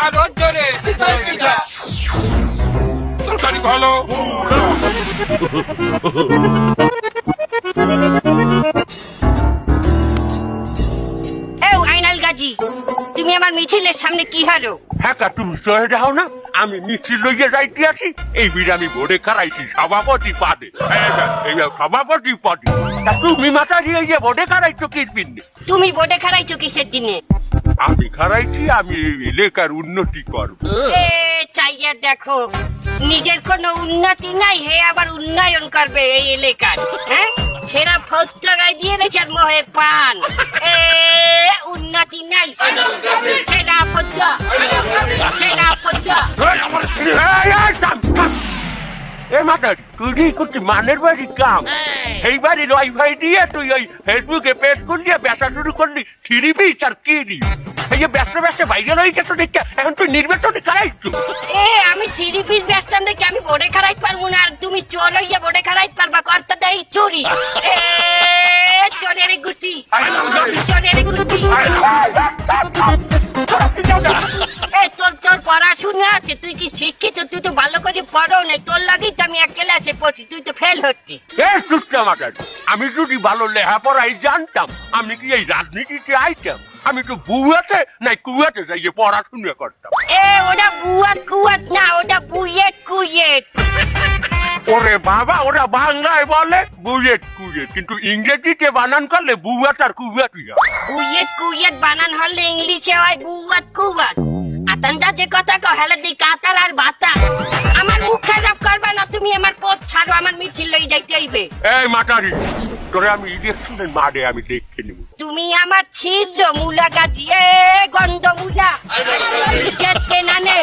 আরো জোরে তরকারি ভালো। আইনাল গাজী, তুমি আমার মিছিলের সামনে কি হারো? হ্যাঁ তুমি সহে যাও না, আমি মিছিল লইয়া যাইতে আছি। এই বির আমি বোর্ডে খারাইছি সভাপতি পদে, এই সভাপতি পদে। তা তুমি মাথা দিয়ে ইয়ে বোর্ডে খারাইছো কি পিন্নি? তুমি বোর্ডে খারাইছো কিসের দিনে? আমি খারাইছি আমি এলাকার উন্নতি করব। চাইয়া দেখো, নিজের কোনো উন্নতি নাই, হে আবার উন্নয়ন করবে এই এলাকার। হ্যাঁ, সেরা ফৌজ লাগাই দিয়ে রেখে মোহে পান। উন্নতি নাই, সেরা ফৌজা, সেরা ফৌজা। এ মাতা তুই করছি মানের বাড়ি কাম, এই বাড়ির ওয়াইফাই দিয়ে তুই ওই ফেসবুকে পেজ করলি ব্যবসা শুরু করলি, থ্রি আর কি দি এই যে ব্যবসা ব্যবসা বাইরে রয়ে গেছো দেখে এখন তুই নির্বাচনে খারাইছো। আমি থ্রি পিস ব্যস্তাম দেখে আমি বোর্ডে খারাইতে পারবো না, আর তুমি চোর হইয়া বোর্ডে খারাইতে পারবা? কর্তা দেয় চুরি, চোরের গুটি, চোরের গুটি। তোর পড়াশোনা আছে, তুই কি শিক্ষিত? তুই তো ভালো করে পড়ো না, তোর লাগেই তো আমি এক ক্লাসে পড়ছি, তুই তো ফেল হচ্ছিস। আমি যদি ভালো লেখাপড়াই জানতাম আমি কি এই রাজনীতিতে আইতাম? আমি তো বুয়াতে নাই কুয়াতে যাই পড়াশোনা করতাম। ওটা বুয়াত কুয়াত না, ওটা বুয়েট কুয়েট। ওরে বাবা, ওরা বাংলায় বলে বুয়েট কুয়েট, কিন্তু ইংরেজিতে বানান করলে বুয়াত আর কুয়াত। বুয়েট কুয়েট বানান হলে ইংলিশে হয় বুয়াত কুয়াত। আতান্দা যে কথা কও হেলে দি কাতার আর ভাতা। আমার মুখ খারাপ করবা না তুমি, আমার পথ ছাড়ো, আমার মিছিল লই যাইতে হইবে। এই মাতারি, তোরে আমি ইলেকশনের মাঠে আমি দেখে নিব। তুমি আমার ছিদ্র মুলা গাছি, গন্ধ মুলা, কেটে না নে।